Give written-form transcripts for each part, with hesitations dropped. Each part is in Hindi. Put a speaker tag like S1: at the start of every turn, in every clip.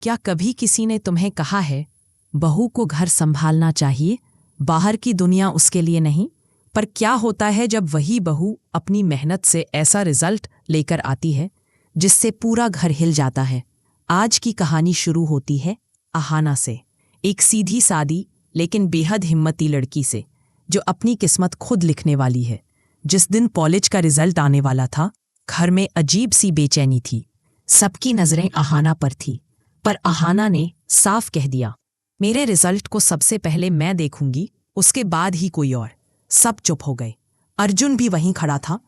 S1: क्या कभी किसी ने तुम्हें कहा है बहू को घर संभालना चाहिए, बाहर की दुनिया उसके लिए नहीं? पर क्या होता है जब वही बहू अपनी मेहनत से ऐसा रिजल्ट लेकर आती है जिससे पूरा घर हिल जाता है? आज की कहानी शुरू होती है अहाना से, एक सीधी सादी लेकिन बेहद हिम्मती लड़की से जो अपनी किस्मत खुद लिखने वाली है। जिस दिन कॉलेज का रिजल्ट आने वाला था, घर में अजीब सी बेचैनी थी। सबकी नजरें अहाना पर थी, पर अहाना ने साफ कह दिया, मेरे रिजल्ट को सबसे पहले मैं देखूंगी, उसके बाद ही कोई और। सब चुप हो गए। अर्जुन भी वहीं खड़ा था,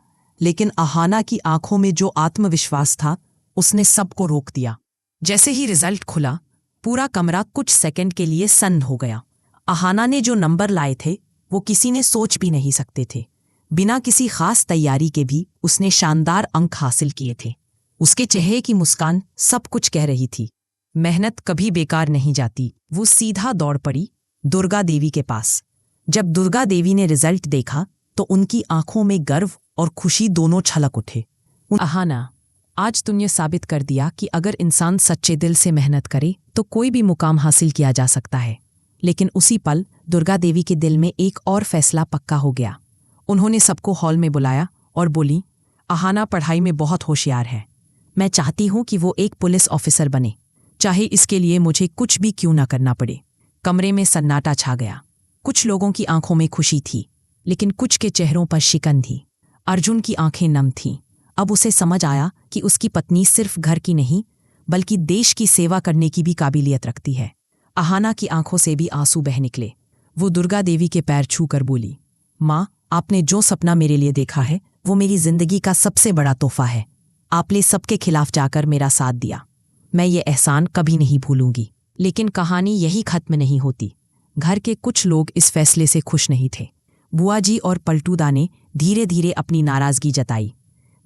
S1: लेकिन अहाना की आंखों में जो आत्मविश्वास था उसने सबको रोक दिया। जैसे ही रिजल्ट खुला, पूरा कमरा कुछ सेकंड के लिए सन्न हो गया। अहाना ने जो नंबर लाए थे वो किसी ने सोच भी नहीं सकते थे। बिना किसी खास तैयारी के भी उसने शानदार अंक हासिल किए थे। उसके चेहरे की मुस्कान सब कुछ कह रही थी। मेहनत कभी बेकार नहीं जाती। वो सीधा दौड़ पड़ी दुर्गा देवी के पास। जब दुर्गा देवी ने रिजल्ट देखा तो उनकी आंखों में गर्व और खुशी दोनों छलक उठे। अहाना, आज तुमने साबित कर दिया कि अगर इंसान सच्चे दिल से मेहनत करे तो कोई भी मुकाम हासिल किया जा सकता है। लेकिन उसी पल दुर्गा देवी के दिल में एक और फैसला पक्का हो गया। उन्होंने सबको हॉल में बुलाया और बोली, अहाना पढ़ाई में बहुत होशियार है। मैं चाहती हूं कि वो एक पुलिस ऑफिसर बने, चाहे इसके लिए मुझे कुछ भी क्यों ना करना पड़े। कमरे में सन्नाटा छा गया। कुछ लोगों की आंखों में खुशी थी, लेकिन कुछ के चेहरों पर शिकन थी। अर्जुन की आंखें नम थीं। अब उसे समझ आया कि उसकी पत्नी सिर्फ घर की नहीं, बल्कि देश की सेवा करने की भी काबिलियत रखती है। अहाना की आंखों से भी आंसू बह निकले। वो दुर्गा देवी के पैर छूकर बोली, माँ, आपने जो सपना मेरे लिए देखा है वो मेरी जिंदगी का सबसे बड़ा तोहफा है। आपने सबके खिलाफ जाकर मेरा साथ दिया। मैं ये एहसान कभी नहीं भूलूंगी। लेकिन कहानी यही खत्म नहीं होती। घर के कुछ लोग इस फैसले से खुश नहीं थे। बुआ जी और पलटूदा ने धीरे धीरे अपनी नाराजगी जताई।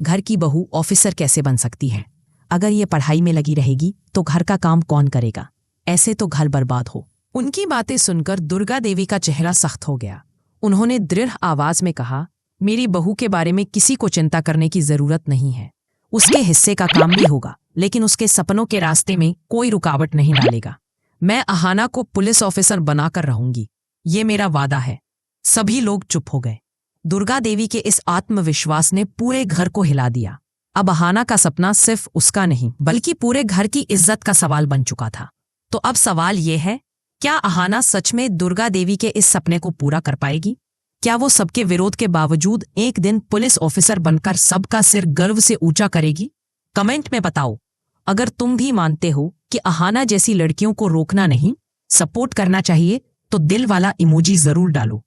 S1: घर की बहू ऑफिसर कैसे बन सकती है? अगर ये पढ़ाई में लगी रहेगी तो घर का काम कौन करेगा? ऐसे तो घर बर्बाद हो। उनकी बातें सुनकर दुर्गा देवी का चेहरा सख्त हो गया। उन्होंने दृढ़ आवाज में कहा, मेरी बहू के बारे में किसी को चिंता करने की जरूरत नहीं है। उसके हिस्से का काम भी होगा, लेकिन उसके सपनों के रास्ते में कोई रुकावट नहीं डालेगा। मैं अहाना को पुलिस ऑफिसर बनाकर रहूंगी, ये मेरा वादा है। सभी लोग चुप हो गए। दुर्गा देवी के इस आत्मविश्वास ने पूरे घर को हिला दिया। अब अहाना का सपना सिर्फ उसका नहीं, बल्कि पूरे घर की इज्जत का सवाल बन चुका था। तो अब सवाल यह है, क्या अहाना सच में दुर्गा देवी के इस सपने को पूरा कर पाएगी? क्या वो सबके विरोध के बावजूद एक दिन पुलिस ऑफिसर बनकर सबका सिर गर्व से ऊंचा करेगी? कमेंट में बताओ। अगर तुम भी मानते हो कि अहाना जैसी लड़कियों को रोकना नहीं, सपोर्ट करना चाहिए, तो दिल वाला इमोजी जरूर डालो।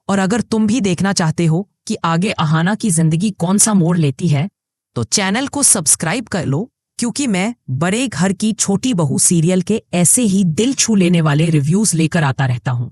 S1: और अगर तुम भी देखना चाहते हो कि आगे अहाना की जिंदगी कौन सा मोड़ लेती है, तो चैनल को सब्सक्राइब कर लो, क्योंकि मैं बड़े घर की छोटी बहू सीरियल के ऐसे ही दिल छू लेने वाले रिव्यूज लेकर आता रहता हूं।